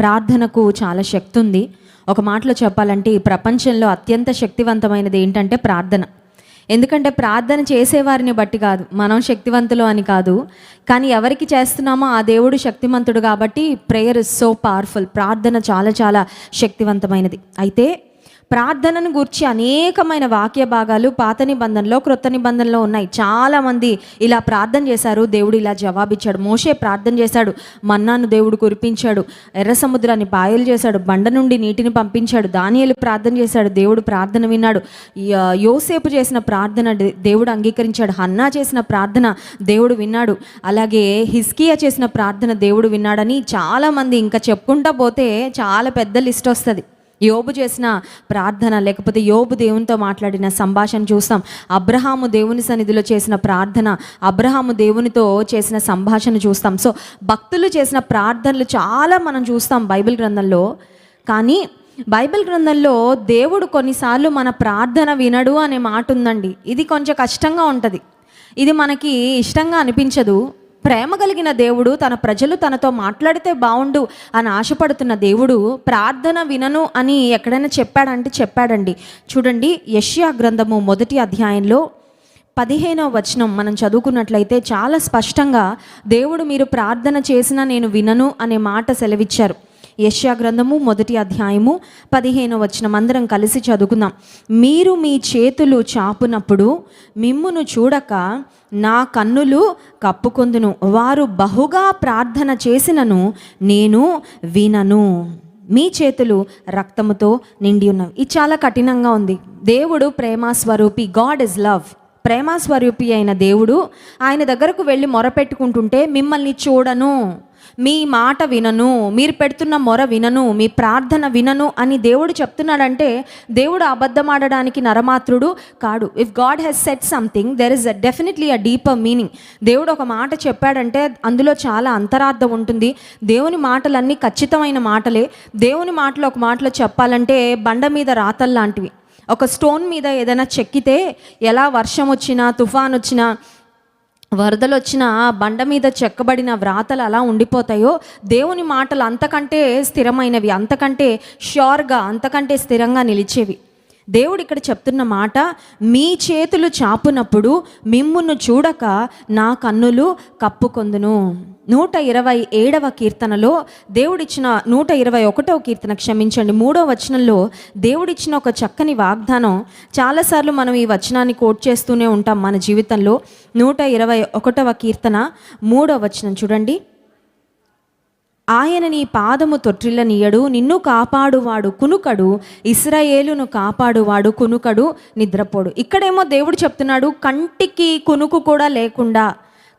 ప్రార్థనకు చాలా శక్తి ఉంది. ఒక మాటలో చెప్పాలంటే ఈ ప్రపంచంలో అత్యంత శక్తివంతమైనది ఏంటంటే ప్రార్థన. ఎందుకంటే ప్రార్థన చేసేవారిని బట్టి కాదు, మనం శక్తివంతులు అని కాదు, కానీ ఎవరికి చేస్తున్నామో ఆ దేవుడు శక్తివంతుడు కాబట్టి ప్రేయర్ ఇస్ సో పవర్ఫుల్. ప్రార్థన చాలా చాలా శక్తివంతమైనది. అయితే ప్రార్థనను గూర్చి అనేకమైన వాక్య భాగాలు పాత నిబంధనలో క్రొత్త నిబంధనలో ఉన్నాయి. చాలామంది ఇలా ప్రార్థన చేశారు, దేవుడు ఇలా జవాబిచ్చాడు. మోషే ప్రార్థన చేశాడు, మన్నాను దేవుడు కురిపించాడు, ఎర్ర సముద్రాన్ని పాయలు చేశాడు, బండ నుండి నీటిని పంపించాడు. దానియేలు ప్రార్థన చేశాడు, దేవుడు ప్రార్థన విన్నాడు. యోసేపు చేసిన ప్రార్థన దేవుడు అంగీకరించాడు. హన్నా చేసిన ప్రార్థన దేవుడు విన్నాడు. అలాగే హిజ్కియా చేసిన ప్రార్థన దేవుడు విన్నాడని చాలామంది, ఇంకా చెప్పుకుంటా పోతే చాలా పెద్ద లిస్ట్ వస్తుంది. యోబు చేసిన ప్రార్థన, లేకపోతే యోబు దేవునితో మాట్లాడిన సంభాషణ చూస్తాం. అబ్రహాము దేవుని సన్నిధిలో చేసిన ప్రార్థన, అబ్రహాము దేవునితో చేసిన సంభాషణ చూస్తాం. సో భక్తులు చేసిన ప్రార్థనలు చాలా మనం చూస్తాం బైబిల్ గ్రంథంలో. కానీ బైబిల్ గ్రంథంలో దేవుడు కొన్నిసార్లు మన ప్రార్థన వినడు అనే మాట ఉందండి. ఇది కొంచెం కష్టంగా ఉంటుంది, ఇది మనకి ఇష్టంగా అనిపించదు. ప్రేమ కలిగిన దేవుడు, తన ప్రజలు తనతో మాట్లాడితే బాగుండు అని ఆశపడుతున్న దేవుడు ప్రార్థన వినను అని ఎక్కడైనా చెప్పాడంటే చెప్పాడండి. చూడండి, యెషయా గ్రంథము 1వ అధ్యాయంలో 15వ వచనం మనం చదువుకున్నట్లయితే చాలా స్పష్టంగా దేవుడు మీరు ప్రార్థన చేసినా నేను వినను అనే మాట సెలవిచ్చారు. యెషయా గ్రంథము 1వ అధ్యాయము 15వ వచనం అందరం కలిసి చదువుకుందాం. మీరు మీ చేతులు చాపునప్పుడు మిమ్మును చూడక నా కన్నులు కప్పుకొందును, వారు బహుగా ప్రార్థన చేసినను నేను వినను. మీ చేతులు రక్తముతో నిండి ఉన్నవి. ఇది చాలా కఠినంగా ఉంది. దేవుడు ప్రేమస్వరూపి, గాడ్ ఇస్ లవ్. ప్రేమస్వరూపి అయిన దేవుడు ఆయన దగ్గరకు వెళ్ళి మొరపెట్టుకుంటుంటే మిమ్మల్ని చూడను, మీ మాట వినను, మీరు పెడుతున్న మొర వినను, మీ ప్రార్థన వినను అని దేవుడు చెప్తున్నాడంటే దేవుడు అబద్ధమాడడానికి నరమాత్రుడు కాడు. If God has said something, there is definitely a deeper meaning. దేవుడు ఒక మాట చెప్పాడంటే అందులో చాలా అంతరార్థం ఉంటుంది. దేవుని మాటలన్నీ ఖచ్చితమైన మాటలే. దేవుని మాటలు ఒక మాటలో చెప్పాలంటే బండ మీద రాతలు లాంటివి. ఒక స్టోన్ మీద ఏదైనా చెక్కితే ఎలా వర్షం వచ్చినా, తుఫాన్ వచ్చినా, వరదలు వచ్చిన బండ మీద చెక్కబడిన వ్రాతలు అలా ఉండిపోతాయో, దేవుని మాటలు అంతకంటే స్థిరమైనవి, అంతకంటే ష్యూర్గా, అంతకంటే స్థిరంగా నిలిచేవి. దేవుడు ఇక్కడ చెప్తున్న మాట, మీ చేతులు చాపునప్పుడు మిమ్మును చూడక నా కన్నులు కప్పుకొందును. 127వ కీర్తనలో దేవుడిచ్చిన 121వ కీర్తన క్షమించండి 3వ వచనంలో దేవుడిచ్చిన ఒక చక్కని వాగ్దానం. చాలాసార్లు మనం ఈ వచనాన్ని కోట్ చేస్తూనే ఉంటాం మన జీవితంలో. 121వ కీర్తన 3వ వచనం చూడండి. ఆయన నీ పాదము తొట్టిల్లనీయడు, నిన్ను కాపాడువాడు కునుకడు, ఇశ్రాయేలును కాపాడువాడు కునుకడు, నిద్రపోడు. ఇక్కడేమో దేవుడు చెప్తున్నాడు, కంటికి కునుకు కూడా లేకుండా,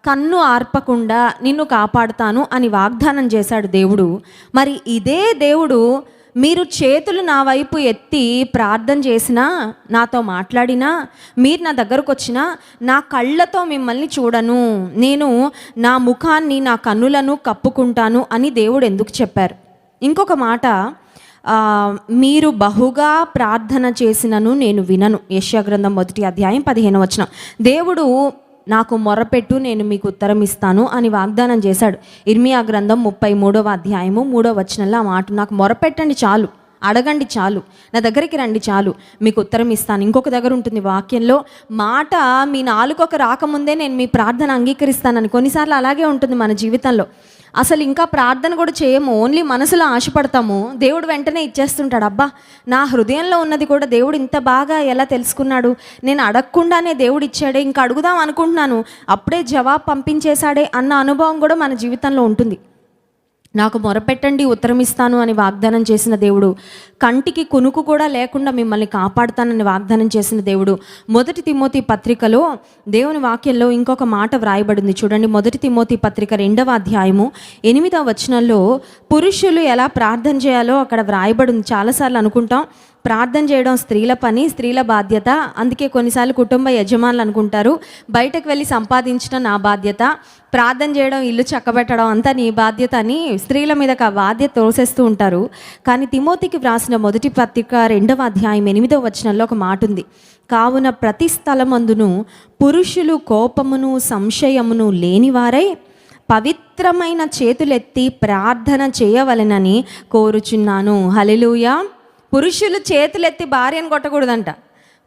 కన్ను ఆర్పకుండా నిన్ను కాపాడుతాను అని వాగ్దానం చేశాడు దేవుడు. మరి ఇదే దేవుడు మీరు చేతులు నా వైపు ఎత్తి ప్రార్థన చేసినా, నాతో మాట్లాడినా, మీరు నా దగ్గరకు వచ్చినా నా కళ్ళతో మిమ్మల్ని చూడను, నేను నా ముఖాన్ని, నా కన్నులను కప్పుకుంటాను అని దేవుడు ఎందుకు చెప్పారు? ఇంకొక మాట, మీరు బహుగా ప్రార్థన చేసినను నేను వినను. యెషయా గ్రంథం 1వ అధ్యాయం 15వ వచనం. దేవుడు నాకు మొరపెట్టు, నేను మీకు ఉత్తరం ఇస్తాను అని వాగ్దానం చేశాడు. ఇర్మియా గ్రంథం 33వ అధ్యాయము 3వ వచనంలో ఆ మాట, నాకు మొరపెట్టండి చాలు, అడగండి చాలు, నా దగ్గరికి రండి చాలు, మీకు ఉత్తరం ఇస్తాను. ఇంకొక దగ్గర ఉంటుంది వాక్యంలో, మాట మీ నాలుకొక రాకముందే నేను మీ ప్రార్థన అంగీకరిస్తానని. కొన్నిసార్లు అలాగే ఉంటుంది మన జీవితంలో. అసలు ఇంకా ప్రార్థన కూడా చేయము, ఓన్లీ మనసులో ఆశపడతాము, దేవుడు వెంటనే ఇచ్చేస్తుంటాడు. అబ్బా, నా హృదయంలో ఉన్నది కూడా దేవుడు ఇంత బాగా ఎలా తెలుసుకున్నాడు, నేను అడగకుండానే దేవుడు ఇచ్చాడే, ఇంకా అడుగుదాం అనుకుంటున్నాను అప్పుడే జవాబు పంపించేశాడే అన్న అనుభవం కూడా మన జీవితంలో ఉంటుంది. నాకు మొరపెట్టండి ఉత్తరం ఇస్తాను అని వాగ్దానం చేసిన దేవుడు, కంటికి కునుకు కూడా లేకుండా మిమ్మల్ని కాపాడుతానని వాగ్దానం చేసిన దేవుడు. 1 తిమోతి పత్రికలో దేవుని వాక్యంలో ఇంకొక మాట వ్రాయబడింది చూడండి. 1 తిమోతి పత్రిక 2వ అధ్యాయము 8వ వచనంలో పురుషులు ఎలా ప్రార్థన చేయాలో అక్కడ వ్రాయబడింది. చాలాసార్లు అనుకుంటాం ప్రార్థన చేయడం స్త్రీల పని, స్త్రీల బాధ్యత. అందుకే కొన్నిసార్లు కుటుంబ యజమానులు అనుకుంటారు బయటకు వెళ్ళి సంపాదించడం నా బాధ్యత, ప్రార్థన చేయడం, ఇల్లు చక్కబెట్టడం అంతా నీ బాధ్యత అని స్త్రీల మీదకి ఆ బాధ్యత తోసేస్తూ ఉంటారు. కానీ తిమోతికి వ్రాసిన 1 పత్రిక 2వ అధ్యాయం 8వ వచనంలో ఒక మాట ఉంది. కావున ప్రతి స్థలమందును పురుషులు కోపమును సంశయమును లేనివారై పవిత్రమైన చేతులెత్తి ప్రార్థన చేయవలెనని కోరుచున్నాను. హల్లెలూయా. పురుషులు చేతులెత్తి భార్యను కొట్టకూడదంట.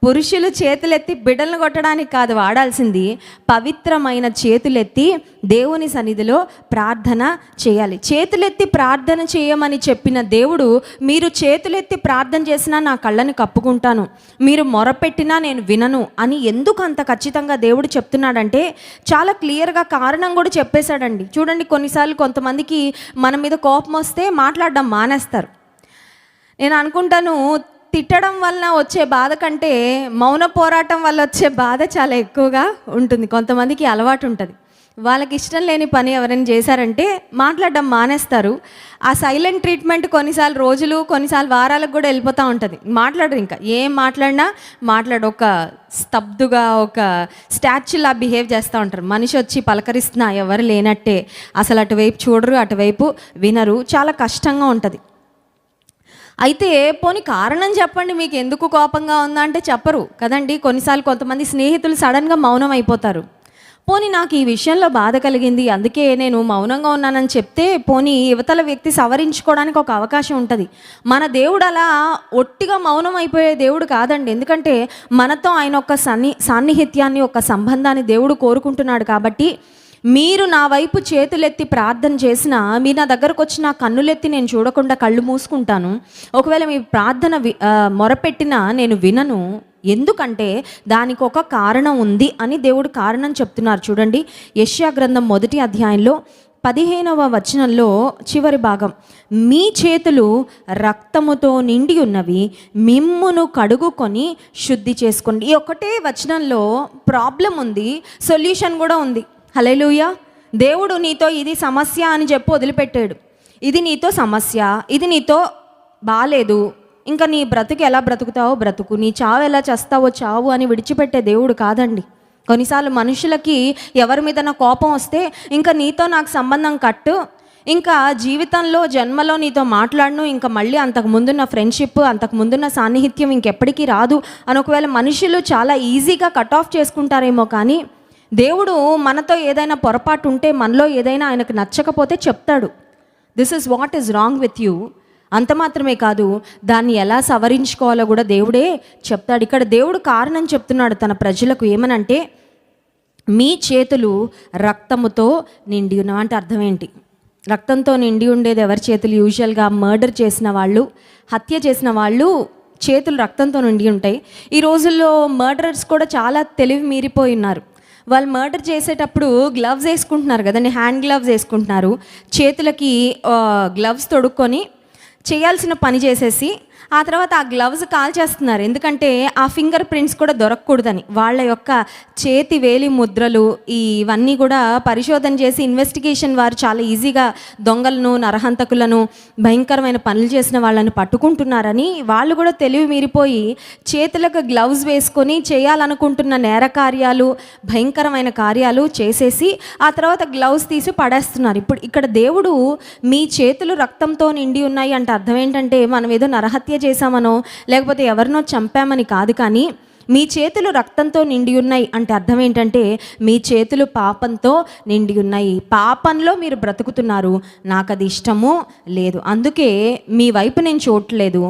పురుషులు చేతులెత్తి బిడ్డలను కొట్టడానికి కాదు వాడాల్సింది, పవిత్రమైన చేతులెత్తి దేవుని సన్నిధిలో ప్రార్థన చేయాలి. చేతులెత్తి ప్రార్థన చేయమని చెప్పిన దేవుడు, మీరు చేతులెత్తి ప్రార్థన చేసినా నా కళ్ళని కప్పుకుంటాను, మీరు మొరపెట్టినా నేను వినను అని ఎందుకు అంత ఖచ్చితంగా దేవుడు చెప్తున్నాడంటే చాలా క్లియర్గా కారణం కూడా చెప్పేశాడండి. చూడండి, కొన్నిసార్లు కొంతమందికి మన మీద కోపం వస్తే మాట్లాడడం మానేస్తారు. నేను అనుకుంటాను, తిట్టడం వలన వచ్చే బాధ కంటే మౌన పోరాటం వల్ల వచ్చే బాధ చాలా ఎక్కువగా ఉంటుంది. కొంతమందికి అలవాటు ఉంటుంది, వాళ్ళకి ఇష్టం లేని పని ఎవరైనా చేశారంటే మాట్లాడడం మానేస్తారు. ఆ సైలెంట్ ట్రీట్మెంట్ కొన్నిసార్లు రోజులు, కొన్నిసార్లు వారాలకు కూడా వెళ్ళిపోతూ ఉంటుంది. మాట్లాడరు, ఇంకా ఏం మాట్లాడినా ఒక స్తబ్దుగా, ఒక స్టాచ్యూలా బిహేవ్ చేస్తూ ఉంటారు. మనిషి వచ్చి పలకరిస్తున్నా ఎవరు లేనట్టే, అసలు అటువైపు చూడరు, అటువైపు వినరు. చాలా కష్టంగా ఉంటుంది. అయితే పోనీ కారణం చెప్పండి, మీకు ఎందుకు కోపంగా ఉందా అంటే చెప్పరు కదండి. కొన్నిసార్లు కొంతమంది స్నేహితులు సడన్గా మౌనం అయిపోతారు. పోనీ నాకు ఈ విషయంలో బాధ కలిగింది, అందుకే నేను మౌనంగా ఉన్నానని చెప్తే పోనీ యువతల వ్యక్తి సవరించుకోవడానికి ఒక అవకాశం ఉంటుంది. మన దేవుడు అలా ఒట్టిగా మౌనం అయిపోయే దేవుడు కాదండి. ఎందుకంటే మనతో ఆయన ఒక సాన్నిహిత్యాన్ని, ఒక సంబంధాన్ని దేవుడు కోరుకుంటున్నాడు. కాబట్టి మీరు నా వైపు చేతులెత్తి ప్రార్థన చేసినా, మీరు నా దగ్గరకు వచ్చి నా కన్నులెత్తి నేను చూడకుండా కళ్ళు మూసుకుంటాను. ఒకవేళ మీ ప్రార్థన మొరపెట్టినా నేను వినను. ఎందుకంటే దానికి ఒక కారణం ఉంది అని దేవుడు కారణం చెప్తున్నారు. చూడండి, యెషయా గ్రంథం 1వ అధ్యాయంలో 15వ వచనంలో చివరి భాగం, మీ చేతులు రక్తముతో నిండి ఉన్నవి, మిమ్మును కడుగుకొని శుద్ధి చేసుకోండి. ఈ ఒకటే వచనంలో ప్రాబ్లం ఉంది, సొల్యూషన్ కూడా ఉంది. హల్లెలూయా. దేవుడు నీతో ఇది సమస్య అని చెప్పి వదిలిపెట్టాడు. ఇది నీతో సమస్య, ఇది నీతో బాలేదు, ఇంకా నీ బ్రతుకు ఎలా బ్రతుకుతావో బ్రతుకు, నీ చావు ఎలా చేస్తావో చావు అని విడిచిపెట్టే దేవుడు కాదండి. కొన్నిసార్లు మనుషులకి ఎవరి మీద నా కోపం వస్తే ఇంకా నీతో నాకు సంబంధం కట్టు, ఇంకా జీవితంలో జన్మలో నీతో మాట్లాడను, ఇంకా మళ్ళీ అంతకు ముందున్న ఫ్రెండ్షిప్, అంతకు ముందున్న సాన్నిహిత్యం ఇంకెప్పటికీ రాదు అని ఒకవేళ మనుషులు చాలా ఈజీగా కట్ ఆఫ్ చేసుకుంటారేమో. కానీ దేవుడు మనతో ఏదైనా పొరపాటు ఉంటే, మనలో ఏదైనా ఆయనకు నచ్చకపోతే చెప్తాడు, this is what is wrong with you. అంత మాత్రమే కాదు, దాన్ని ఎలా సవరించుకోవాలో కూడా దేవుడే చెప్తాడు. ఇక్కడ దేవుడు కారణం చెప్తున్నాడు తన ప్రజలకు. ఏమనంటే, మీ చేతులు రక్తముతో నిండి ఉన్నవి అంటే అర్థం ఏంటి? రక్తంతో నిండి ఉండేది ఎవరి చేతులు? యూజువల్గా మర్డర్ చేసిన వాళ్ళు, హత్య చేసిన వాళ్ళు చేతులు రక్తంతో నిండి ఉంటాయి. ఈ రోజుల్లో మర్డరర్స్ కూడా చాలా తెలివి మీరిపోయి ఉన్నారు. వాళ్ళు మర్డర్ చేసేటప్పుడు గ్లవ్స్ వేసుకుంటున్నారు కదండి, హ్యాండ్ గ్లవ్స్ వేసుకుంటున్నారు. చేతులకి గ్లవ్స్ తొడుక్కొని చేయాల్సిన పని చేసేసి ఆ తర్వాత ఆ గ్లవ్స్ కాల్చేస్తున్నారు. ఎందుకంటే ఆ ఫింగర్ ప్రింట్స్ కూడా దొరకకూడదని. వాళ్ళ యొక్క చేతి వేలి ముద్రలు ఇవన్నీ కూడా పరిశోధన చేసి ఇన్వెస్టిగేషన్ వారు చాలా ఈజీగా దొంగలను, నరహంతకులను, భయంకరమైన పనులు చేసిన వాళ్ళని పట్టుకుంటున్నారని వాళ్ళు కూడా తెలివి మీరిపోయి చేతులకు గ్లవ్స్ వేసుకొని చేయాలనుకుంటున్న నేర కార్యాలు, భయంకరమైన కార్యాలు చేసేసి ఆ తర్వాత గ్లవ్స్ తీసి పడేస్తున్నారు. ఇప్పుడు ఇక్కడ దేవుడు మీ చేతులు రక్తంతో నిండి ఉన్నాయి అంటే అర్థం ఏంటంటే, మనం ఏదో నరహత్య చేశామనో లేకపోతే ఎవరినో చంపామని కాదు, కానీ మీ చేతులు రక్తంతో నిండి ఉన్నాయి అంటే అర్థం ఏంటంటే, మీ చేతులు పాపంతో నిండి ఉన్నాయి, పాపంలో మీరు బ్రతుకుతున్నారు, నాకు అది ఇష్టము లేదు, అందుకే మీ వైపు నేను చూడట్లేదు,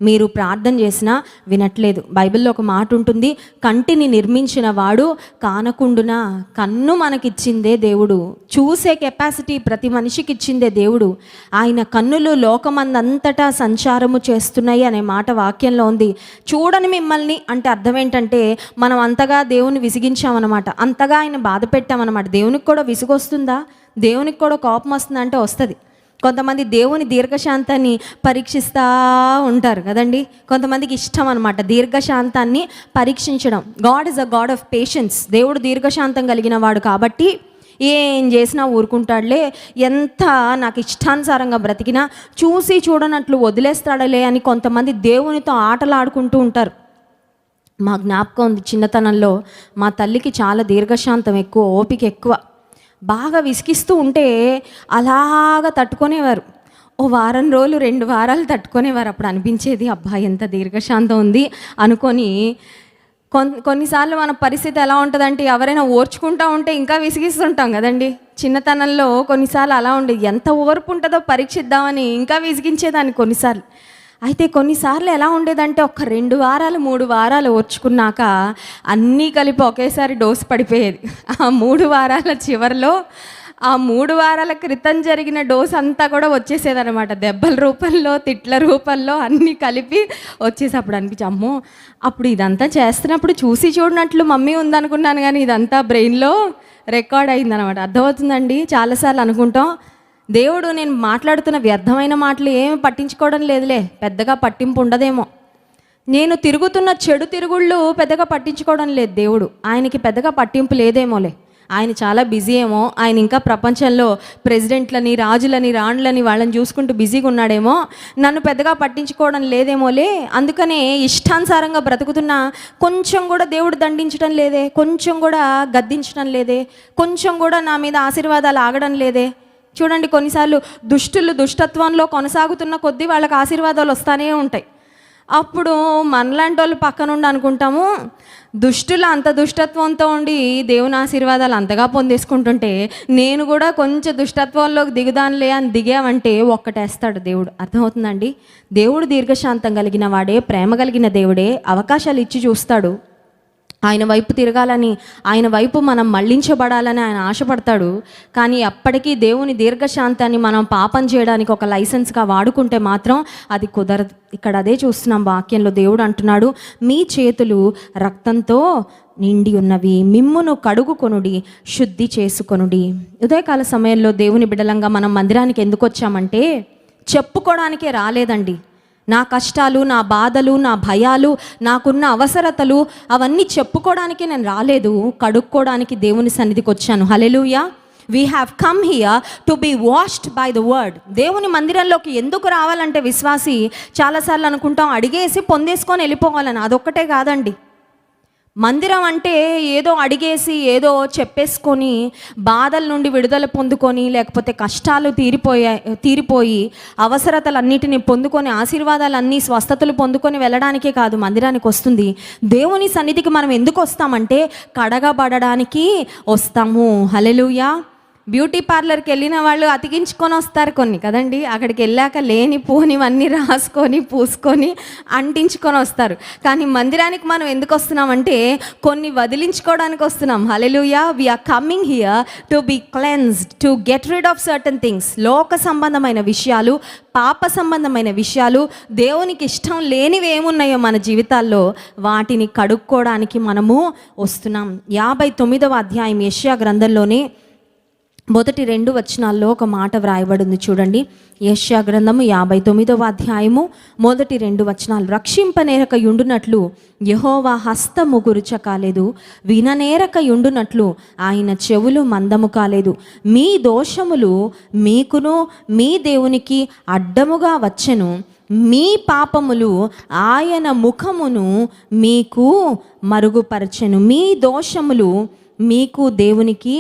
మీరు ప్రార్థన చేసినా వినట్లేదు. బైబిల్లో ఒక మాట ఉంటుంది, కంటిని నిర్మించిన వాడు కానకుండునా. కన్ను మనకిచ్చిందే దేవుడు, చూసే కెపాసిటీ ప్రతి మనిషికి ఇచ్చిందే దేవుడు. ఆయన కన్నులు లోకమందంతటా సంచారము చేస్తున్నాయి అనే మాట వాక్యంలో ఉంది. చూడని మిమ్మల్ని అంటే అర్థం ఏంటంటే, మనం అంతగా దేవుని విసిగించామన్నమాట, అంతగా ఆయన బాధ పెట్టామన్నమాట. దేవునికి కూడా విసుగొస్తుందా? దేవునికి కూడా కోపం వస్తుందా అంటే వస్తుంది. కొంతమంది దేవుని దీర్ఘశాంతాన్ని పరీక్షిస్తూ ఉంటారు కదండి. కొంతమందికి ఇష్టం అనమాట దీర్ఘశాంతాన్ని పరీక్షించడం. God is a God of patience. దేవుడు దీర్ఘశాంతం కలిగిన వాడు కాబట్టి ఏం చేసినా ఊరుకుంటాడులే, ఎంత నాకు ఇష్టానుసారంగా బ్రతికినా చూసి చూడనట్లు వదిలేస్తాడులే అని కొంతమంది దేవునితో ఆటలు ఆడుకుంటూ ఉంటారు. మా జ్ఞాపకం ఉంది, చిన్నతనంలో మా తల్లికి చాలా దీర్ఘశాంతం ఎక్కువ, ఓపిక ఎక్కువ. బాగా విసిగిస్తూ ఉంటే అలాగా తట్టుకునేవారు. ఓ వారం రోజులు 2 వారాలు తట్టుకునేవారు. అప్పుడు అనిపించేది, అబ్బా ఎంత దీర్ఘశాంతం ఉంది అనుకొని. కొన్నిసార్లు మన పరిస్థితి ఎలా ఉంటుందంటే ఎవరైనా ఓర్చుకుంటూ ఉంటే ఇంకా విసిగిస్తుంటాం కదండి. చిన్నతనంలో కొన్నిసార్లు అలా ఉండేది, ఎంత ఓర్పు ఉంటుందో పరీక్షిద్దామని ఇంకా విసిగించేదాన్ని కొన్నిసార్లు. అయితే కొన్నిసార్లు ఎలా ఉండేదంటే 2 వారాలు 3 వారాలు ఓర్చుకున్నాక అన్నీ కలిపి ఒకేసారి డోసు పడిపోయేది. ఆ 3 వారాల చివరిలో ఆ 3 వారాల క్రితం జరిగిన డోస్ అంతా కూడా వచ్చేసేదనమాట. దెబ్బల రూపంలో, తిట్ల రూపంలో అన్నీ కలిపి వచ్చేసి అప్పుడు అనిపించి, అమ్మో అప్పుడు ఇదంతా చేస్తున్నప్పుడు చూసి చూడనట్లు మమ్మీ ఉందనుకున్నాను, కానీ ఇదంతా బ్రెయిన్లో రికార్డ్ అయిందనమాట. అర్థమవుతుందండి? చాలాసార్లు అనుకుంటాం దేవుడు నేను మాట్లాడుతున్న వ్యర్థమైన మాటలు ఏమి పట్టించుకోవడం లేదులే, పెద్దగా పట్టింపు ఉండదేమో. నేను తిరుగుతున్న చెడు తిరుగుళ్ళు పెద్దగా పట్టించుకోవడం లేదు దేవుడు, ఆయనకి పెద్దగా పట్టింపు లేదేమోలే, ఆయన చాలా బిజీ ఏమో, ఆయన ఇంకా ప్రపంచంలో ప్రెసిడెంట్లని, రాజులని, రాణులని వాళ్ళని చూసుకుంటూ బిజీగా ఉన్నాడేమో, నన్ను పెద్దగా పట్టించుకోవడం లేదేమోలే, అందుకనే ఇష్టానుసారంగా బ్రతుకుతున్నా కొంచెం కూడా దేవుడు దండించడం లేదే, కొంచెం కూడా గద్దించడం లేదే, కొంచెం కూడా నా మీద ఆశీర్వాదాలు ఆగడం లేదే. చూడండి, కొన్నిసార్లు దుష్టులు దుష్టత్వంలో కొనసాగుతున్న కొద్దీ వాళ్ళకి ఆశీర్వాదాలు వస్తూనే ఉంటాయి. అప్పుడు మనలాంటి వాళ్ళు పక్కనుండి అనుకుంటాము, దుష్టులు అంత దుష్టత్వంతో ఉండి దేవుని ఆశీర్వాదాలు అంతగా పొందేసుకుంటుంటే నేను కూడా కొంచెం దుష్టత్వంలోకి దిగుదానులే అని దిగామంటే ఒక్కటేస్తాడు దేవుడు. అర్థమవుతుందండి? దేవుడు దీర్ఘశాంతం కలిగిన వాడే, ప్రేమ కలిగిన దేవుడే, అవకాశాలు ఇచ్చి చూస్తాడు. ఆయన వైపు తిరగాలని, ఆయన వైపు మనం మళ్ళించబడాలని ఆయన ఆశపడతాడు. కానీ అప్పటికీ దేవుని దీర్ఘశాంతాన్ని మనం పాపం చేయడానికి ఒక లైసెన్స్గా వాడుకుంటే మాత్రం అది కుదరదు. ఇక్కడ అదే చూస్తున్నాం వాక్యంలో. దేవుడు అంటున్నాడు, మీ చేతులు రక్తంతో నిండి ఉన్నవి, మిమ్మును కడుగుకొనుడి, శుద్ధి చేసుకొనుడి. ఉదయకాల సమయంలో దేవుని బిడ్డలంగా మనం మందిరానికి ఎందుకు వచ్చామంటే చెప్పుకోవడానికే రాలేదండి. నా కష్టాలు, నా బాధలు, నా భయాలు, నాకున్న అవసరతలు అవన్నీ చెప్పుకోవడానికి నేను రాలేదు, కడుక్కోవడానికి దేవుని సన్నిధికి వచ్చాను. Hallelujah. We have come here to be washed by the word. దేవుని మందిరంలోకి ఎందుకు రావాలంటే విశ్వాసి చాలాసార్లు అనుకుంటాం అడిగేసి పొందేసుకొని వెళ్ళిపోవాలని. అదొక్కటే కాదండి. మందిరం అంటే ఏదో అడిగేసి, ఏదో చెప్పేసుకొని, బాధల నుండి విడుదల పొందుకొని, లేకపోతే కష్టాలు తీరిపోయి అవసరతలన్నిటిని పొందుకొని, ఆశీర్వాదాలన్నీ, స్వస్థతలు పొందుకొని వెళ్ళడానికే కాదు మందిరానికి వస్తుంది. దేవుని సన్నిధికి మనం ఎందుకు వస్తామంటే కడగబడడానికి వస్తాము. హల్లెలూయా. బ్యూటీ పార్లర్కి వెళ్ళిన వాళ్ళు అతికించుకొని వస్తారు కొన్ని కదండి. అక్కడికి వెళ్ళాక లేని పోనివన్నీ రాసుకొని, పూసుకొని, అంటించుకొని వస్తారు. కానీ మందిరానికి మనం ఎందుకు వస్తున్నామంటే కొన్ని వదిలించుకోవడానికి వస్తున్నాం. Hallelujah. We are coming here to be cleansed, to get rid of certain things. లోక సంబంధమైన విషయాలు, పాప సంబంధమైన విషయాలు, దేవునికి ఇష్టం లేనివి ఏమున్నాయో మన జీవితాల్లో వాటిని కడుక్కోవడానికి మనము వస్తున్నాం. 59వ అధ్యాయం యెషయా గ్రంథంలోనే మొదటి 2 వచనాల్లో ఒక మాట వ్రాయబడింది చూడండి. యెషయా గ్రంథము 59వ అధ్యాయము మొదటి 2 వచనాలు. రక్షింపనేరక యుండునట్లు యెహోవా హస్తము గురుచ కాలేదు, విననేరక యుండునట్లు ఆయన చెవులు మందము కాలేదు. మీ దోషములు మీకును మీ దేవునికి అడ్డముగా వచ్చెను, మీ పాపములు ఆయన ముఖమును మీకు మరుగుపరచెను. మీ దోషములు మీకు దేవునికి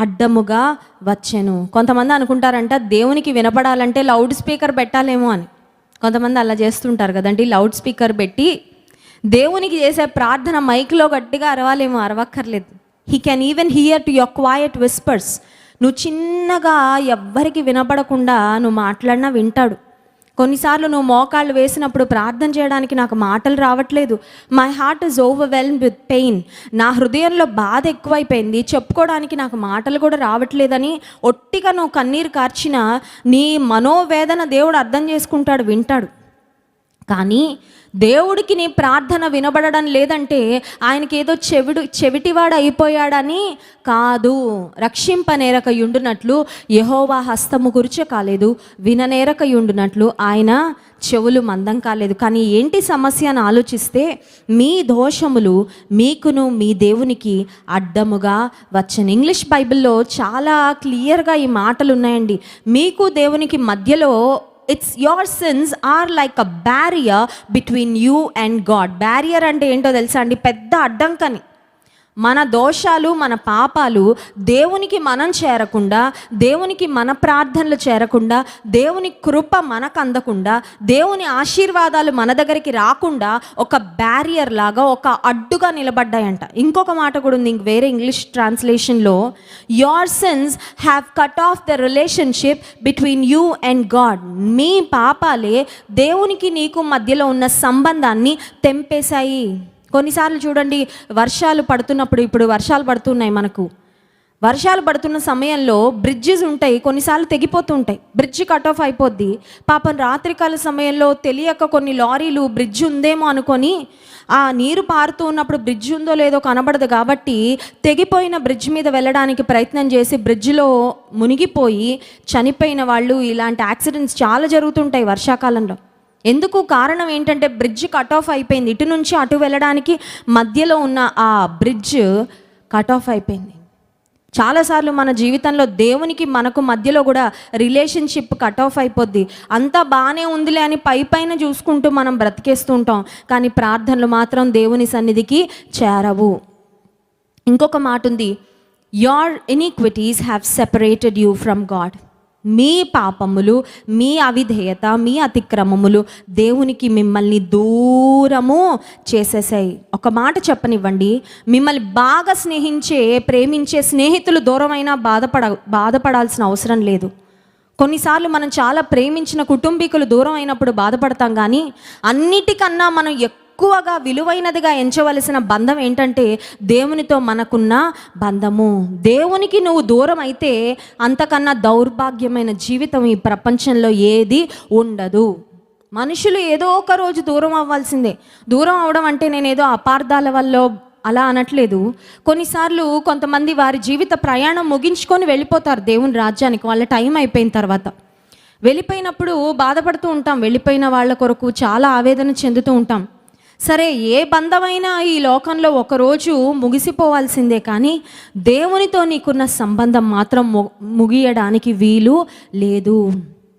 అడ్డముగా వచ్చెను. కొంతమంది అనుకుంటారంట దేవునికి వినపడాలంటే లౌడ్ స్పీకర్ పెట్టాలేమో అని. కొంతమంది అలా చేస్తుంటారు కదండి. లౌడ్ స్పీకర్ పెట్టి దేవునికి చేసే ప్రార్థన మైక్లో గట్టిగా అరవాలేమో. అరవక్కర్లేదు. He can even hear to your quiet whispers. నువ్వు చిన్నగా ఎవ్వరికి వినపడకుండా నువ్వు మాట్లాడినా వింటాడు. కొన్నిసార్లు నువ్వు మోకాళ్ళు వేసినప్పుడు ప్రార్థన చేయడానికి నాకు మాటలు రావట్లేదు, my heart is overwhelmed with pain, నా హృదయంలో బాధ ఎక్కువైపోయింది, చెప్పుకోవడానికి నాకు మాటలు కూడా రావట్లేదని ఒట్టిగా నువ్వు కన్నీరు కార్చినా నీ మనోవేదన దేవుడు అర్థం చేసుకుంటాడు, వింటాడు. కానీ దేవుడికి నీ ప్రార్థన వినబడడం లేదంటే ఆయనకి ఏదో చెవిటివాడు అయిపోయాడని కాదు. రక్షింపనేరక యుండునట్లు యెహోవా హస్తము గురుచ కాలేదు, విననేరక యుండునట్లు ఆయన చెవులు మందం కాలేదు. కానీ ఏంటి సమస్య అని ఆలోచిస్తే మీ దోషములు మీకును మీ దేవునికి అడ్డముగా వచ్చను. ఇంగ్లీష్ బైబిల్లో చాలా క్లియర్గా ఈ మాటలు ఉన్నాయండి. మీకు దేవునికి మధ్యలో it's your sins are like a barrier between you and God. Barrier అంటే ఏంటో తెలుసా అండి? పెద్ద అడ్డంకని. మన దోషాలు, మన పాపాలు దేవునికి మనం చేరకుండా, దేవునికి మన ప్రార్థనలు చేరకుండా, దేవుని కృప మనకు అందకుండా, దేవుని ఆశీర్వాదాలు మన దగ్గరికి రాకుండా ఒక బ్యారియర్ లాగా, ఒక అడ్డుగా నిలబడ్డాయంట. ఇంకొక మాట కూడా ఉంది వేరే ఇంగ్లీష్ ట్రాన్స్లేషన్లో, your sins have cut off the relationship between you and God. మీ పాపాలే దేవునికి నీకు మధ్యలో ఉన్న సంబంధాన్ని తెంపేశాయి. కొన్నిసార్లు చూడండి, వర్షాలు పడుతున్నప్పుడు, ఇప్పుడు వర్షాలు పడుతున్నాయి మనకు, వర్షాలు పడుతున్న సమయంలో బ్రిడ్జెస్ ఉంటాయి, కొన్నిసార్లు తెగిపోతూ ఉంటాయి, బ్రిడ్జ్ కట్ ఆఫ్ అయిపోద్ది. పాపం రాత్రికాల సమయంలో తెలియక కొన్ని లారీలు బ్రిడ్జ్ ఉందేమో అనుకొని ఆ నీరు పారుతూ ఉన్నప్పుడు బ్రిడ్జ్ ఉందో లేదో కనబడదు కాబట్టి తెగిపోయిన బ్రిడ్జ్ మీద వెళ్ళడానికి ప్రయత్నం చేసి బ్రిడ్జ్లో మునిగిపోయి చనిపోయిన వాళ్ళు, ఇలాంటి యాక్సిడెంట్స్ చాలా జరుగుతుంటాయి వర్షాకాలంలో. ఎందుకు? కారణం ఏంటంటే బ్రిడ్జ్ కట్ ఆఫ్ అయిపోయింది. ఇటు నుంచి అటు వెళ్ళడానికి మధ్యలో ఉన్న ఆ బ్రిడ్జ్ కట్ ఆఫ్ అయిపోయింది. చాలాసార్లు మన జీవితంలో దేవునికి మనకు మధ్యలో కూడా రిలేషన్షిప్ కట్ ఆఫ్ అయిపోద్ది. అంతా బాగానే ఉందిలే అని పైన చూసుకుంటూ మనం బ్రతికేస్తూ ఉంటాం, కానీ ప్రార్థనలు మాత్రం దేవుని సన్నిధికి చేరవు. ఇంకొక మాట ఉంది, your iniquities have separated you from God. మీ పాపములు, మీ అవిధేయత, మీ అతిక్రమములు దేవునికి మిమ్మల్ని దూరము చేసేసాయి. ఒక మాట చెప్పనివ్వండి, మిమ్మల్ని బాగా ప్రేమించే స్నేహితులు దూరమైనా బాధపడాల్సిన అవసరం లేదు. కొన్నిసార్లు మనం చాలా ప్రేమించిన కుటుంబీకులు దూరం అయినప్పుడు బాధపడతాం, కానీ అన్నిటికన్నా మనం ఎక్కువగా విలువైనదిగా ఎంచవలసిన బంధం ఏంటంటే దేవునితో మనకున్న బంధము. దేవునికి నువ్వు దూరం అయితే అంతకన్నా దౌర్భాగ్యమైన జీవితం ఈ ప్రపంచంలో ఏది ఉండదు. మనుషులు ఏదో ఒక రోజు దూరం అవ్వాల్సిందే. దూరం అవడం అంటే నేనేదో అపార్థాల వల్ల అలా అనట్లేదు. కొన్నిసార్లు కొంతమంది వారి జీవిత ప్రయాణం ముగించుకొని వెళ్ళిపోతారు దేవుని రాజ్యానికి, వాళ్ళ టైం అయిపోయిన తర్వాత. వెళ్ళిపోయినప్పుడు బాధపడుతూ ఉంటాం, వెళ్ళిపోయిన వాళ్ళ కొరకు చాలా ఆవేదన చెందుతూ ఉంటాం. సరే, ఏ బంధమైనా ఈ లోకంలో ఒకరోజు ముగిసిపోవాల్సిందే, కానీ దేవునితో నీకున్న సంబంధం మాత్రం ముగియడానికి వీలు లేదు.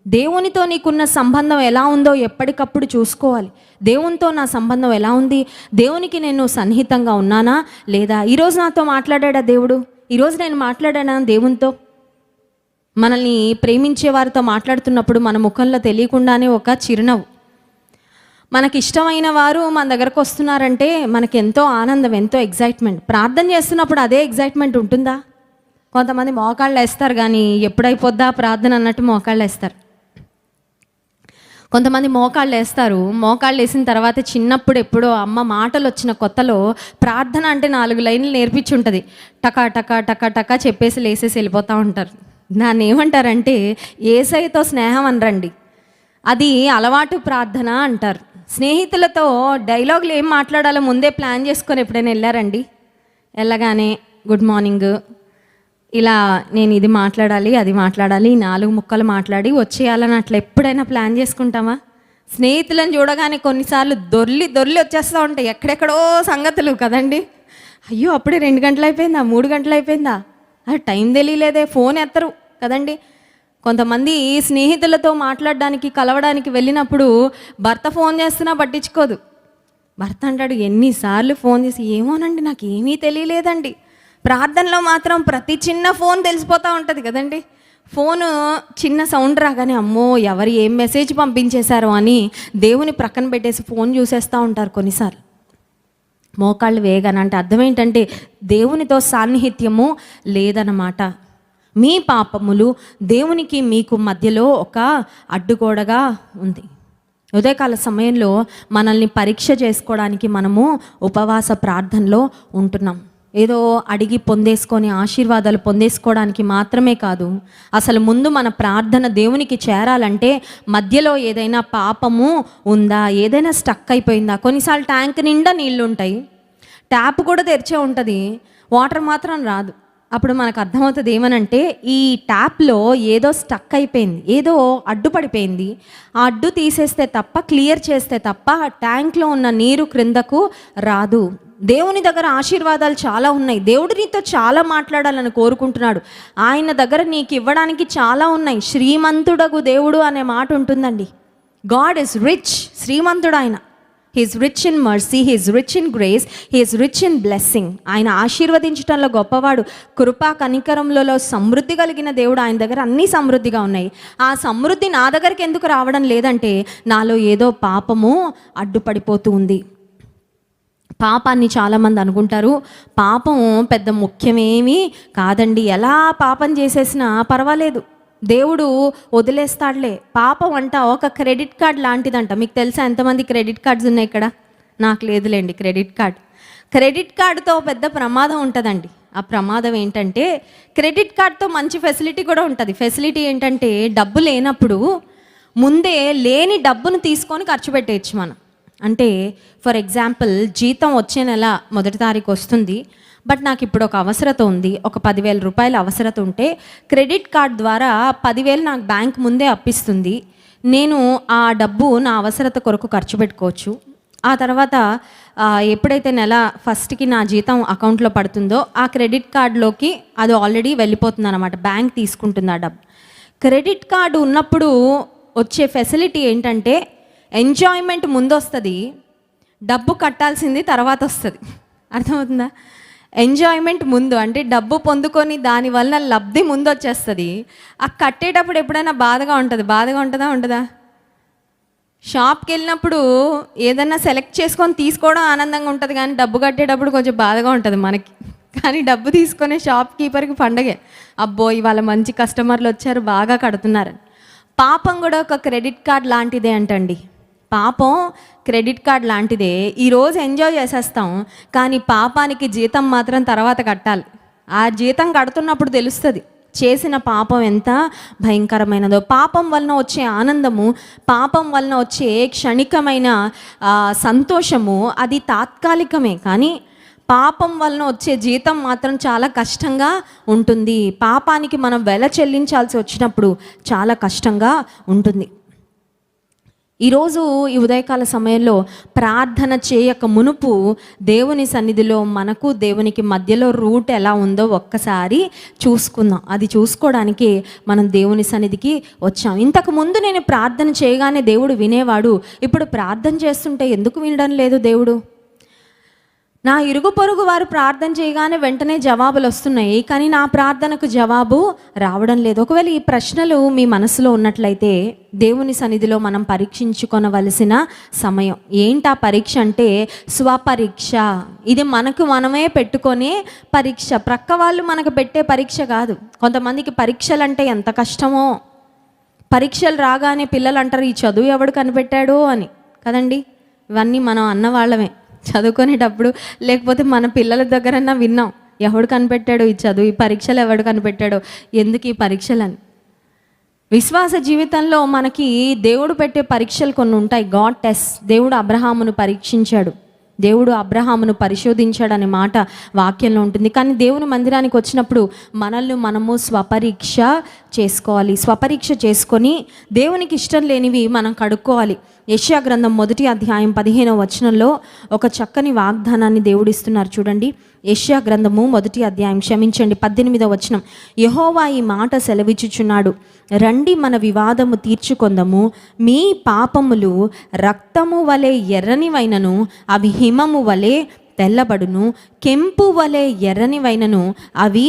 దేవునితో నీకున్న సంబంధం ఎలా ఉందో ఎప్పటికప్పుడు చూసుకోవాలి. దేవునితో నా సంబంధం ఎలా ఉంది, దేవునికి నేను సన్నిహితంగా ఉన్నానా లేదా? ఈరోజు నాతో మాట్లాడా దేవుడు, ఈరోజు నేను మాట్లాడానా దేవునితో? మనల్ని ప్రేమించే వారితో మాట్లాడుతున్నప్పుడు మన ముఖంలో తెలియకుండానే ఒక చిరునవ్వు. మనకి ఇష్టమైన వారు మన దగ్గరకు వస్తున్నారంటే మనకి ఎంతో ఆనందం, ఎంతో ఎగ్జైట్మెంట్. ప్రార్థన చేస్తున్నప్పుడు అదే ఎగ్జైట్మెంట్ ఉంటుందా? కొంతమంది మోకాళ్ళు వేస్తారు, కానీ ఎప్పుడైపోద్దా ప్రార్థన అన్నట్టు మోకాళ్ళు వేస్తారు. కొంతమంది మోకాళ్ళు వేస్తారు, మోకాళ్ళు వేసిన తర్వాత చిన్నప్పుడు ఎప్పుడో అమ్మ మాటలు వచ్చిన కొత్తలో ప్రార్థన అంటే 4 లైన్లు నేర్పించి ఉంటుంది, టకా టకా టకా టకా చెప్పేసి లేసేసి వెళ్ళిపోతూ ఉంటారు. దాన్ని ఏమంటారంటే యేసయ్యతో స్నేహం అనరండి, అది అలవాటు ప్రార్థన అంటారు. స్నేహితులతో డైలాగులు ఏం మాట్లాడాలో ముందే ప్లాన్ చేసుకొని ఎప్పుడైనా వెళ్ళారండి? వెళ్ళగానే గుడ్ మార్నింగ్, ఇలా నేను ఇది మాట్లాడాలి, అది మాట్లాడాలి, 4 ముక్కలు మాట్లాడి వచ్చేయాలని అట్లా ఎప్పుడైనా ప్లాన్ చేసుకుంటామా? స్నేహితులను చూడగానే కొన్నిసార్లు దొర్లి వచ్చేస్తూ ఉంటాయి ఎక్కడెక్కడో సంగతులు కదండి. అయ్యో, అప్పుడే 2 గంటలు అయిపోయిందా, 3 గంటలు అయిపోయిందా, టైం తెలియలేదే, ఫోన్ ఎత్తరు కదండి. కొంతమంది స్నేహితులతో మాట్లాడడానికి, కలవడానికి వెళ్ళినప్పుడు భర్త ఫోన్ చేస్తున్నా పట్టించుకోదు. భర్త అంటాడు, ఎన్నిసార్లు ఫోన్ చేసి, ఏమోనండి నాకు ఏమీ తెలియలేదండి. ప్రార్థనలో మాత్రం ప్రతి చిన్న ఫోన్ తెలిసిపోతూ ఉంటుంది కదండి. ఫోను చిన్న సౌండ్ రాగానే అమ్మో ఎవరు ఏం మెసేజ్ పంపించేశారో అని దేవుని ప్రక్కన పెట్టేసి ఫోన్ చూసేస్తూ ఉంటారు కొన్నిసార్లు. మోకాళ్ళు వేగన అంటే అర్థం ఏంటంటే దేవునితో సాన్నిహిత్యము లేదన్నమాట. మీ పాపములు దేవునికి మీకు మధ్యలో ఒక అడ్డుగోడగా ఉంది. ఉదయకాల సమయంలో మనల్ని పరీక్ష చేసుకోవడానికి మనము ఉపవాస ప్రార్థనలో ఉంటున్నాం. ఏదో అడిగి పొందేసుకొని ఆశీర్వాదాలు పొందేసుకోవడానికి మాత్రమే కాదు, అసలు ముందు మన ప్రార్థన దేవునికి చేరాలంటే మధ్యలో ఏదైనా పాపము ఉందా, ఏదైనా స్టక్ అయిపోయిందా? కొన్నిసార్లు ట్యాంక్ నిండా నీళ్ళు ఉంటాయి, ట్యాప్ కూడా తెరిచే ఉంటుంది, వాటర్ మాత్రం రాదు. అప్పుడు మనకు అర్థమవుతుంది ఏమనంటే ఈ ట్యాప్లో ఏదో స్టక్ అయిపోయింది, ఏదో అడ్డుపడిపోయింది. ఆ అడ్డు తీసేస్తే తప్ప, క్లియర్ చేస్తే తప్ప ట్యాంక్లో ఉన్న నీరు క్రిందకు రాదు. దేవుని దగ్గర ఆశీర్వాదాలు చాలా ఉన్నాయి, దేవుడు నీతో చాలా మాట్లాడాలని కోరుకుంటున్నాడు, ఆయన దగ్గర నీకు ఇవ్వడానికి చాలా ఉన్నాయి. శ్రీమంతుడగు దేవుడు అనే మాట ఉంటుందండి. గాడ్ ఇస్ రిచ్, శ్రీమంతుడు ఆయన. He's rich in mercy, he's rich in grace, he's rich in blessing. ఆయన ఆశీర్వదించడంలో గొప్పవాడు, కృపా కనికరములలో సమృద్ధి కలిగిన దేవుడు. ఆయన దగ్గర అన్నీ సమృద్ధిగా ఉన్నాయి. ఆ సమృద్ధి నా దగ్గరికి ఎందుకు రావడం లేదంటే నాలో ఏదో పాపము అడ్డుపడిపోతూ ఉంది. పాపాన్ని చాలామంది అనుకుంటారు పాపం పెద్ద ముఖ్యమేమీ కాదండి, ఎలా పాపం చేసేసినా పర్వాలేదు, దేవుడు వదిలేస్తాడులే. పాపం అంట ఒక క్రెడిట్ కార్డ్ లాంటిదంట. మీకు తెలుసా ఎంతమంది క్రెడిట్ కార్డ్స్ ఉన్నాయి ఇక్కడ? నాకు లేదులేండి క్రెడిట్ కార్డ్. క్రెడిట్ కార్డుతో పెద్ద ప్రమాదం ఉంటుందండి. ఆ ప్రమాదం ఏంటంటే క్రెడిట్ కార్డ్తో మంచి ఫెసిలిటీ కూడా ఉంటుంది. ఫెసిలిటీ ఏంటంటే డబ్బు లేనప్పుడు ముందే లేని డబ్బును తీసుకొని ఖర్చు పెట్టేయచ్చు మనం. అంటే ఫర్ ఎగ్జాంపుల్, జీతం వచ్చే నెల 1వ తారీఖు వస్తుంది, బట్ నాకు ఇప్పుడు ఒక అవసరత ఉంది, ఒక 10,000 రూపాయల అవసరత ఉంటే క్రెడిట్ కార్డ్ ద్వారా 10,000 నాకు బ్యాంక్ ముందే అప్పిస్తుంది. నేను ఆ డబ్బు నా అవసరత కొరకు ఖర్చు పెట్టుకోవచ్చు. ఆ తర్వాత ఎప్పుడైతే నెల ఫస్ట్కి నా జీతం అకౌంట్లో పడుతుందో ఆ క్రెడిట్ కార్డులోకి అది ఆల్రెడీ వెళ్ళిపోతుంది అన్నమాట, బ్యాంక్ తీసుకుంటుంది ఆ డబ్బు. క్రెడిట్ కార్డు ఉన్నప్పుడు వచ్చే ఫెసిలిటీ ఏంటంటే ఎంజాయ్మెంట్ ముందు వస్తుంది, డబ్బు కట్టాల్సింది తర్వాత వస్తుంది. అర్థమవుతుందా? ఎంజాయ్మెంట్ ముందు అంటే డబ్బు పొందుకొని దానివల్ల లబ్ధి ముందు వచ్చేస్తుంది. ఆ కట్టేటప్పుడు ఎప్పుడైనా బాధగా ఉంటుంది. బాధగా ఉంటుందా? షాప్కి వెళ్ళినప్పుడు ఏదన్నా సెలెక్ట్ చేసుకొని తీసుకోవడం ఆనందంగా ఉంటుంది, కానీ డబ్బు కట్టేటప్పుడు కొంచెం బాధగా ఉంటుంది మనకి. కానీ డబ్బు తీసుకునే షాప్ కీపర్కి పండగే, అబ్బో ఇవాళ మంచి కస్టమర్లు వచ్చారు, బాగా కడుతున్నారని. పాపం కూడా ఒక క్రెడిట్ కార్డ్ లాంటిదే అంటండి. పాపం క్రెడిట్ కార్డ్ లాంటిదే. ఈరోజు ఎంజాయ్ చేసేస్తాం, కానీ పాపానికి జీతం మాత్రం తర్వాత కట్టాలి. ఆ జీతం కడుతున్నప్పుడు తెలుస్తుంది చేసిన పాపం ఎంత భయంకరమైనదో. పాపం వలన వచ్చే ఆనందము, పాపం వలన వచ్చే క్షణికమైన సంతోషము అది తాత్కాలికమే, కానీ పాపం వలన వచ్చే జీతం మాత్రం చాలా కష్టంగా ఉంటుంది. పాపానికి మనం వెల చెల్లించాల్సి వచ్చినప్పుడు చాలా కష్టంగా ఉంటుంది. ఈరోజు ఈ ఉదయకాల సమయంలో ప్రార్థన చేయక మునుపు దేవుని సన్నిధిలో మనకు దేవునికి మధ్యలో రూట్ ఎలా ఉందో ఒక్కసారి చూసుకుందాం. అది చూసుకోవడానికి మనం దేవుని సన్నిధికి వచ్చాం. ఇంతకు ముందు నేను ప్రార్థన చేయగానే దేవుడు వినేవాడు, ఇప్పుడు ప్రార్థన చేస్తుంటే ఎందుకు వినడం లేదు దేవుడు? నా ఇరుగు పొరుగు వారు ప్రార్థన చేయగానే వెంటనే జవాబులు వస్తున్నాయి, కానీ నా ప్రార్థనకు జవాబు రావడం లేదు. ఒకవేళ ఈ ప్రశ్నలు మీ మనసులో ఉన్నట్లయితే దేవుని సన్నిధిలో మనం పరీక్షించుకొనవలసిన సమయం. ఏంటా పరీక్ష అంటే స్వపరీక్ష. ఇది మనకు మనమే పెట్టుకునే పరీక్ష, ప్రక్క వాళ్ళు మనకు పెట్టే పరీక్ష కాదు. కొంతమందికి పరీక్షలు అంటే ఎంత కష్టమో. పరీక్షలు రాగానే పిల్లలు అంటారు ఈ చదువు ఎవడు కనిపెట్టాడో అని కదండి. ఇవన్నీ మనం అన్నవాళ్ళమే చదువుకునేటప్పుడు, లేకపోతే మన పిల్లల దగ్గరన్నా విన్నాం, ఎవడు కనిపెట్టాడు ఈ చదువు, ఈ పరీక్షలు ఎవడు కనిపెట్టాడో, ఎందుకు ఈ పరీక్షలని. విశ్వాస జీవితంలో మనకి దేవుడు పెట్టే పరీక్షలు కొన్ని ఉంటాయి. God test. దేవుడు అబ్రహామును పరీక్షించాడు, దేవుడు అబ్రహామును పరిశోధించాడనే మాట వాక్యంలో ఉంటుంది. కానీ దేవుని మందిరానికి వచ్చినప్పుడు మనల్ని మనము స్వపరీక్ష చేసుకోవాలి. స్వపరీక్ష చేసుకొని దేవునికి ఇష్టం లేనివి మనం కడుక్కోవాలి. యెషయా గ్రంథం 1వ అధ్యాయం 15వ వచనంలో ఒక చక్కని వాగ్దానాన్ని దేవుడు ఇస్తున్నారు చూడండి. యెషయా గ్రంథము 1వ అధ్యాయం 18వ వచనం. యెహోవా ఈ మాట సెలవిచ్చుచున్నాడు, రండి మన వివాదము తీర్చుకొందము, మీ పాపములు రక్తము వలె ఎర్రనివైనను అవి హిమము వలె తెల్లబడును, కెంపు వలె ఎర్రనివైనను అవి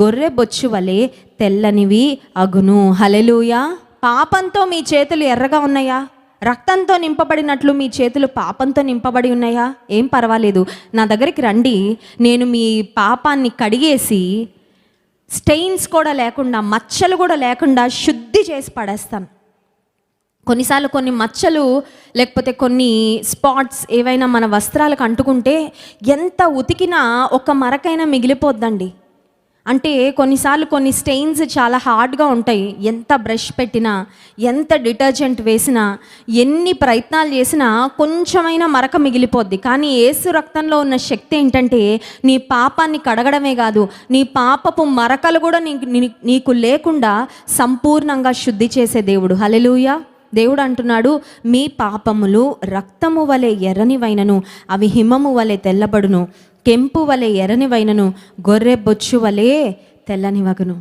గొర్రె బొచ్చు వలె తెల్లనివి అగును. హల్లెలూయా. పాపంతో మీ చేతులు ఎర్రగా ఉన్నాయా? రక్తంతో నింపబడినట్లు మీ చేతులు పాపంతో నింపబడి ఉన్నాయా? ఏం పర్వాలేదు, నా దగ్గరికి రండి, నేను మీ పాపాన్ని కడిగేసి స్టెయిన్స్ కూడా లేకుండా, మచ్చలు కూడా లేకుండా శుద్ధి చేసి పడేస్తాను. కొన్నిసార్లు కొన్ని మచ్చలు లేకపోతే కొన్ని స్పాట్స్ ఏవైనా మన వస్త్రాలకు అంటుకుంటే ఎంత ఉతికినా ఒక మరకైనా మిగిలిపోద్దండి. అంటే కొన్నిసార్లు కొన్ని స్టెయిన్స్ చాలా హార్డ్గా ఉంటాయి. ఎంత బ్రష్ పెట్టినా, ఎంత డిటర్జెంట్ వేసినా, ఎన్ని ప్రయత్నాలు చేసినా కొంచెమైనా మరక మిగిలిపోద్ది. కానీ యేసు రక్తంలో ఉన్న శక్తి ఏంటంటే నీ పాపాన్ని కడగడమే కాదు, నీ పాపపు మరకలు కూడా నీకు లేకుండా సంపూర్ణంగా శుద్ధి చేసే దేవుడు. హల్లెలూయా. దేవుడు అంటున్నాడు, మీ పాపములు రక్తము వలె ఎర్రనివైనను అవి హిమము వలె తెల్లబడును, కెంపు వలె ఎర్రనివైనను గొర్రె బొచ్చు వలె తెల్లనివగును.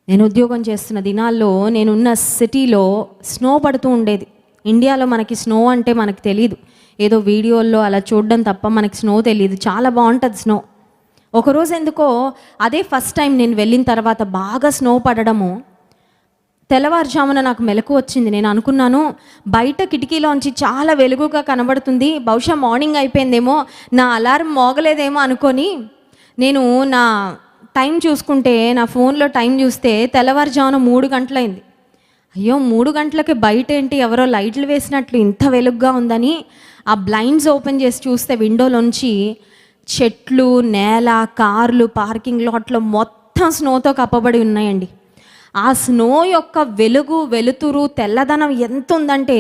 నేను ఉద్యోగం చేస్తున్న దినాల్లో నేనున్న సిటీలో స్నో పడుతూ ఉండేది. ఇండియాలో మనకి స్నో అంటే మనకు తెలియదు, ఏదో వీడియోల్లో అలా చూడడం తప్ప మనకి స్నో తెలియదు. చాలా బాగుంటుంది స్నో. ఒకరోజు ఎందుకో అదే ఫస్ట్ టైం నేను వెళ్ళిన తర్వాత బాగా స్నో పడడము, తెల్లవారుజామున నాకు మెలకు వచ్చింది. నేను అనుకున్నాను బయట కిటికీలోంచి చాలా వెలుగుగా కనబడుతుంది, బహుశా మార్నింగ్ అయిపోయిందేమో, నా అలారం మోగలేదేమో అనుకొని నేను నా టైం చూసుకుంటే, నా ఫోన్లో టైం చూస్తే తెల్లవారుజామున 3 గంటలైంది. అయ్యో 3 గంటలకి బయట ఏంటి ఎవరో లైట్లు వేసినట్లు ఇంత వెలుగుగా ఉందని ఆ బ్లైండ్స్ ఓపెన్ చేసి చూస్తే విండోలోంచి చెట్లు, నేల, కార్లు, పార్కింగ్ లాట్లో మొత్తం స్నోతో కప్పబడి ఉన్నాయండి. ఆ స్నో యొక్క వెలుగు, వెలుతురు, తెల్లదనం ఎంత ఉందంటే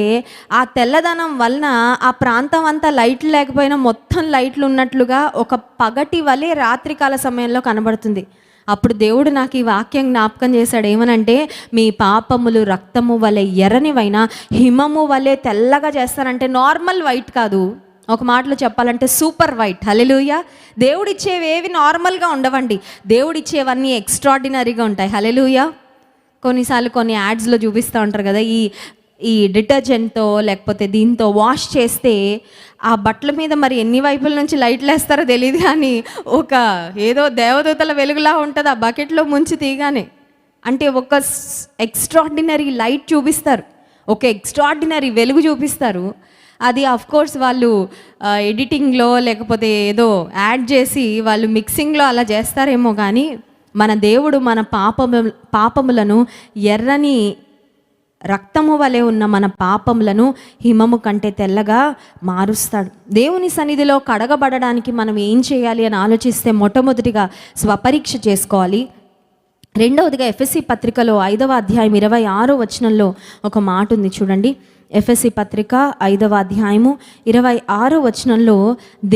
ఆ తెల్లదనం వలన ఆ ప్రాంతం అంతా లైట్లు లేకపోయినా మొత్తం లైట్లు ఉన్నట్లుగా ఒక పగటి వలె రాత్రికాల సమయంలో కనబడుతుంది. అప్పుడు దేవుడు నాకు ఈ వాక్యం జ్ఞాపకం చేశాడు. ఏమనంటే, మీ పాపములు రక్తము వలె ఎర్రనివైనా హిమము వలె తెల్లగా చేస్తారంటే నార్మల్ వైట్ కాదు, ఒక మాటలో చెప్పాలంటే సూపర్ వైట్. హల్లెలూయా. దేవుడిచ్చేవి ఏవి నార్మల్గా ఉండవండి, దేవుడిచ్చేవన్నీ ఎక్స్ట్రాడినరీగా ఉంటాయి. హల్లెలూయా. కొన్నిసార్లు కొన్ని యాడ్స్లో చూపిస్తూ ఉంటారు కదా, ఈ డిటర్జెంట్తో లేకపోతే దీంతో వాష్ చేస్తే ఆ బట్టల మీద మరి ఎన్ని వైపుల నుంచి లైట్లు వేస్తారో తెలియదు, కానీ ఒక ఏదో దేవదూతల వెలుగులా ఉంటుంది ఆ బకెట్లో ముంచి తీయగానే. అంటే ఒక ఎక్స్ట్రాడినరీ లైట్ చూపిస్తారు, ఒక ఎక్స్ట్రాడినరీ వెలుగు చూపిస్తారు. అది ఆఫ్కోర్స్ వాళ్ళు ఎడిటింగ్లో లేకపోతే ఏదో యాడ్ చేసి వాళ్ళు మిక్సింగ్లో అలా చేస్తారేమో, కానీ మన దేవుడు మన పాపములను ఎర్రని రక్తము వలె ఉన్న మన పాపములను హిమము కంటే తెల్లగా మారుస్తాడు. దేవుని సన్నిధిలో కడగబడడానికి మనం ఏం చేయాలి అని ఆలోచిస్తే, మొట్టమొదటిగా స్వపరీక్ష చేసుకోవాలి. రెండవదిగా ఎఫెసీ పత్రికలో 5వ అధ్యాయం 26వ వచనంలో ఒక మాట ఉంది చూడండి. ఎఫెసీ పత్రిక 5వ అధ్యాయము 26వ వచనంలో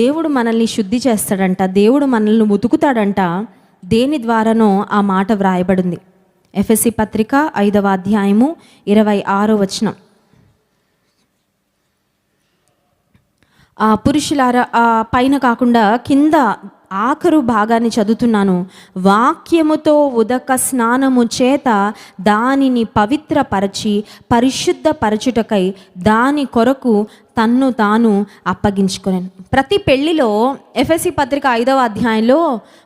దేవుడు మనల్ని శుద్ధి చేస్తాడంట, దేవుడు మనల్ని ఉతుకుతాడంట. దేని ద్వారానో ఆ మాట వ్రాయబడింది. ఎఫెసీ పత్రిక 5వ అధ్యాయము 26వ వచనం. పురుషులారా, పైన కాకుండా కింద ఆఖరు భాగాన్ని చదువుతున్నాను. వాక్యముతో ఉదక స్నానము చేత దానిని పవిత్రపరచి పరిశుద్ధపరచుటకై దాని కొరకు తన్ను తాను అప్పగించుకొనెను. ప్రతి పెళ్లిలో ఎఫెసీ పత్రిక 5వ అధ్యాయంలో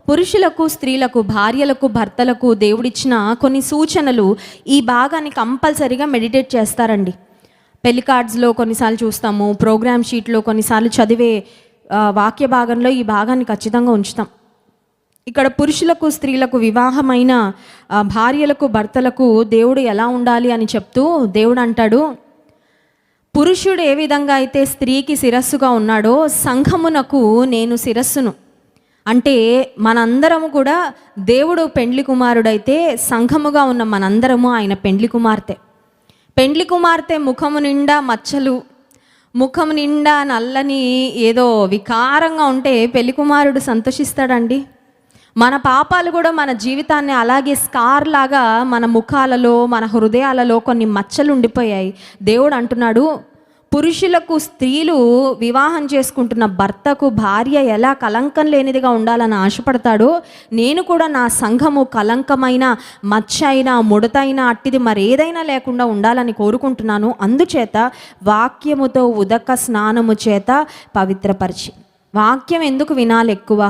పురుషులకు, స్త్రీలకు, భార్యలకు, భర్తలకు దేవుడిచ్చిన కొన్ని సూచనలు ఈ భాగాన్ని కంపల్సరీగా మెడిటేట్ చేస్తారండి. పెళ్లి కార్డ్స్లో కొన్నిసార్లు చూస్తాము, ప్రోగ్రామ్ షీట్లో కొన్నిసార్లు చదివే వాక్య భాగంలో ఈ భాగాన్ని ఖచ్చితంగా ఉంచుతాం. ఇక్కడ పురుషులకు, స్త్రీలకు, వివాహమైన భార్యలకు, భర్తలకు దేవుడు ఎలా ఉండాలి అని చెప్తూ దేవుడు అంటాడు, పురుషుడు ఏ విధంగా అయితే స్త్రీకి శిరస్సుగా ఉన్నాడో సంఘమునకు నేను శిరస్సును. అంటే మనందరము కూడా దేవుడు పెండ్లి కుమారుడైతే సంఘముగా ఉన్న మనందరము ఆయన పెండ్లి కుమార్తె. పెండ్లి కుమార్తె ముఖము నిండా మచ్చలు, ముఖం నిండా నల్లని ఏదో వికారంగా ఉంటే పెళ్లి కుమారుడు సంతోషిస్తాడండి? మన పాపాలు కూడా మన జీవితాన్ని అలాగే స్కార్ లాగా మన ముఖాలలో, మన హృదయాలలో కొన్ని మచ్చలు ఉండిపోయాయి. దేవుడు అంటున్నాడు, పురుషులకు, స్త్రీలు వివాహం చేసుకుంటున్న భర్తకు భార్య ఎలా కలంకం లేనిదిగా ఉండాలని ఆశపడతాడో, నేను కూడా నా సంఘము కలంకమైన, మచ్చ అయినా, ముడతైనా, అట్టిది మరేదైనా లేకుండా ఉండాలని కోరుకుంటున్నాను. అందుచేత వాక్యముతో ఉదక స్నానము చేత పవిత్రపరిచి. వాక్యం ఎందుకు వినాలి ఎక్కువ?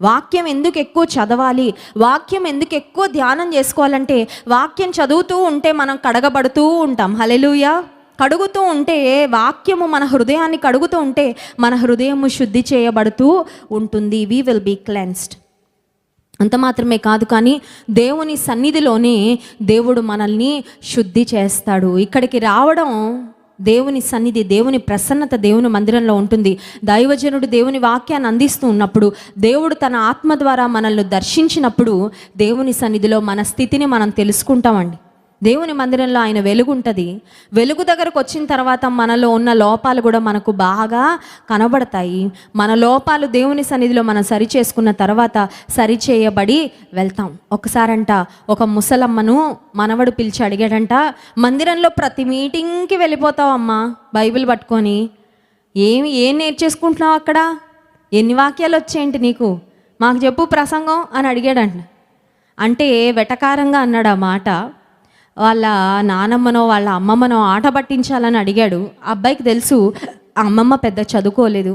వాక్యం ఎందుకు ఎక్కువ చదవాలి? వాక్యం ఎందుకు ఎక్కువ ధ్యానం చేసుకోవాలంటే, వాక్యం చదువుతూ ఉంటే మనం కడగబడుతూ ఉంటాం. హల్లెలూయా. కడుగుతూ ఉంటే, వాక్యము మన హృదయాన్ని కడుగుతూ ఉంటే మన హృదయము శుద్ధి చేయబడుతూ ఉంటుంది. We will be cleansed. అంత మాత్రమే కాదు, కానీ దేవుని సన్నిధిలోనే దేవుడు మనల్ని శుద్ధి చేస్తాడు. ఇక్కడికి రావడం, దేవుని సన్నిధి, దేవుని ప్రసన్నత దేవుని మందిరంలో ఉంటుంది. దైవజనుడు దేవుని వాక్యాన్ని అందిస్తూ ఉన్నప్పుడు, దేవుడు తన ఆత్మ ద్వారా మనల్ని దర్శించినప్పుడు దేవుని సన్నిధిలో మన స్థితిని మనం తెలుసుకుంటామండి. దేవుని మందిరంలో ఆయన వెలుగు ఉంటుంది. వెలుగు దగ్గరకు వచ్చిన తర్వాత మనలో ఉన్న లోపాలు కూడా మనకు బాగా కనబడతాయి. మన లోపాలు దేవుని సన్నిధిలో మనం సరి చేసుకున్న తర్వాత సరిచేయబడి వెళ్తాం. ఒకసారంట ఒక ముసలమ్మను మనవడు పిలిచి అడిగాడంట, మందిరంలో ప్రతి మీటింగ్కి వెళ్ళిపోతావమ్మా బైబిల్ పట్టుకొని, ఏం నేర్చేసుకుంటున్నావు అక్కడ? ఎన్ని వాక్యాలు వచ్చేయంటి నీకు? మాకు చెప్పు ప్రసంగం అని అడిగాడంట. అంటే వెటకారంగా అన్నాడు ఆ మాట. వాళ్ళ నానమ్మనో వాళ్ళ అమ్మమ్మనో ఆట పట్టించాలని అడిగాడు. ఆ అబ్బాయికి తెలుసు ఆ అమ్మమ్మ పెద్ద చదువుకోలేదు,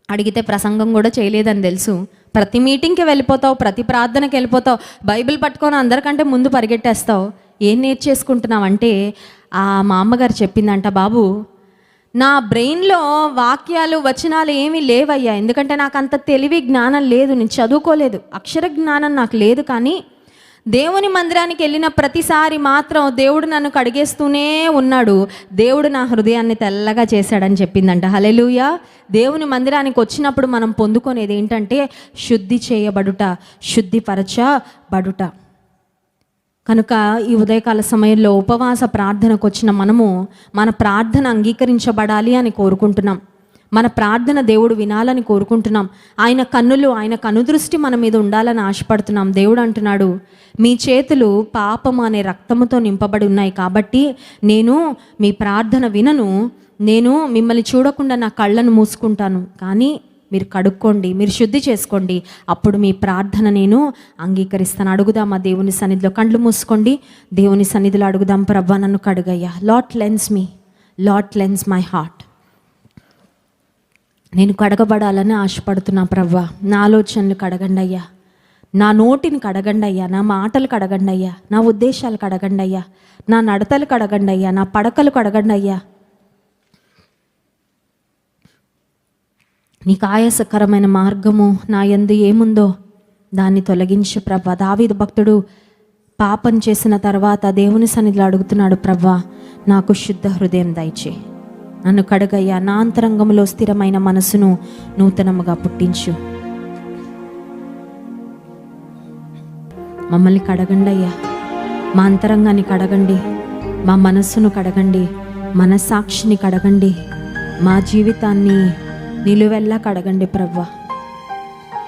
అడిగితే ప్రసంగం కూడా చేయలేదని తెలుసు. ప్రతి మీటింగ్కి వెళ్ళిపోతావు, ప్రతి ప్రార్థనకి వెళ్ళిపోతావు, బైబిల్ పట్టుకొని అందరికంటే ముందు పరిగెట్టేస్తావు, ఏం నేర్చేసుకుంటున్నావు అంటే మా అమ్మగారు చెప్పిందంట, బాబు నా బ్రెయిన్లో వాక్యాలు వచనాలు ఏమీ లేవయ్యా, ఎందుకంటే నాకు అంత తెలివి జ్ఞానం లేదు, నేను చదువుకోలేదు, అక్షర జ్ఞానం నాకు లేదు. కానీ దేవుని మందిరానికి వెళ్ళిన ప్రతిసారి మాత్రం దేవుడు నన్ను కడిగేస్తూనే ఉన్నాడు, దేవుడు నా హృదయాన్ని తెల్లగా చేశాడని చెప్పిందంట. హల్లెలూయా. దేవుని మందిరానికి వచ్చినప్పుడు మనం పొందుకునేది ఏంటంటే శుద్ధి చేయబడుట, శుద్ధిపరచబడుట. కనుక ఈ ఉదయకాల సమయంలో ఉపవాస ప్రార్థనకు వచ్చిన మనము మన ప్రార్థన అంగీకరించబడాలి అని కోరుకుంటున్నాం. మన ప్రార్థన దేవుడు వినాలని కోరుకుంటున్నాం. ఆయన కన్నులు, ఆయన కనుదృష్టి మన మీద ఉండాలని ఆశపడుతున్నాం. దేవుడు అంటున్నాడు, మీ చేతులు పాపము అనే రక్తముతో నింపబడి ఉన్నాయి కాబట్టి నేను మీ ప్రార్థన వినను, నేను మిమ్మల్ని చూడకుండా నా కళ్ళను మూసుకుంటాను, కానీ మీరు కడుక్కోండి, మీరు శుద్ధి చేసుకోండి, అప్పుడు మీ ప్రార్థన నేను అంగీకరిస్తాను. అడుగుదాం ఆ దేవుని సన్నిధిలో, కళ్ళు మూసుకోండి, దేవుని సన్నిధిలో అడుగుదాం. ప్రభువా నన్ను కడుగయ్యా, Lord cleanse me, Lord cleanse my heart. నేను కడగబడాలని ఆశపడుతున్నా ప్రభువా, నా ఆలోచనలు కడగండి అయ్యా, నా నోటిని కడగండి అయ్యా, నా మాటలు కడగండి అయ్యా, నా ఉద్దేశాలు కడగండి అయ్యా, నా నడతలు కడగండి అయ్యా, నా పడకలు కడగండి అయ్యా. నీకు ఆయాసకరమైన మార్గము నా యందు ఏముందో దాన్ని తొలగించు ప్రభువా. దావీదు భక్తుడు పాపం చేసిన తర్వాత దేవుని సన్నిధిలో అడుగుతున్నాడు, ప్రభువా నాకు శుద్ధ హృదయం దయచే, నన్ను కడుగయ్యా, నా అంతరంగంలో స్థిరమైన మనసును నూతనముగా పుట్టించు. మమ్మల్ని కడగండి అయ్యా, మా అంతరంగాన్ని కడగండి, మా మనస్సును కడగండి, మనస్సాక్షిని కడగండి, మా జీవితాన్ని నిలువెల్లా కడగండి ప్రభువా.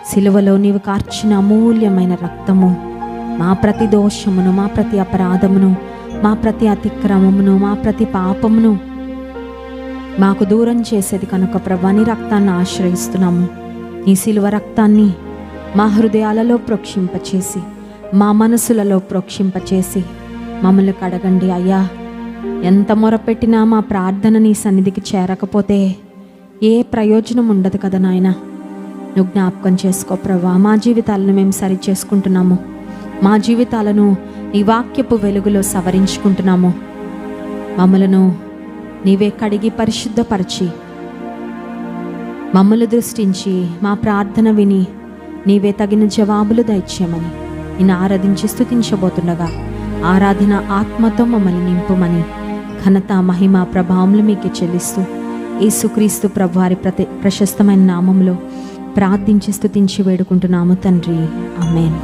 సిలువలో నీవు కార్చిన అమూల్యమైన రక్తము మా ప్రతి దోషమును, మా ప్రతి అపరాధమును, మా ప్రతి అతిక్రమమును, మా ప్రతి పాపమును మాకు దూరం చేసేది కనుక ప్రభువా నీ రక్తాన్ని ఆశ్రయిస్తున్నాము. నీ సిలువ రక్తాన్ని మా హృదయాలలో ప్రోక్షింపచేసి, మా మనసులలో ప్రోక్షింపచేసి మమ్మల్ని కడగండి అయ్యా. ఎంత మొరపెట్టినా మా ప్రార్థన నీ సన్నిధికి చేరకపోతే ఏ ప్రయోజనం ఉండదు కదా నాయన. నువ్వు జ్ఞాపకం చేసుకో ప్రభువా. మా జీవితాలను మేము సరి చేసుకుంటున్నాము, మా జీవితాలను నీ వాక్యపు వెలుగులో సవరించుకుంటున్నాము. మమ్మలను నీవే కడిగి పరిశుద్ధపరిచి మమ్మల్ని దృష్టించి మా ప్రార్థన విని నీవే తగిన జవాబులు దయచేయమని నిన్ను ఆరాధించి స్తుతించబోతుండగా ఆరాధన ఆత్మతో మమ్మల్ని నింపుమని ఘనత, మహిమ, ప్రభావములు మీకు చెల్లిస్తూ యేసుక్రీస్తు ప్రభువారి ప్రశస్తమైన నామములో ప్రార్థించి స్తుతించి వేడుకుంటున్నాము తండ్రి. ఆమేన్.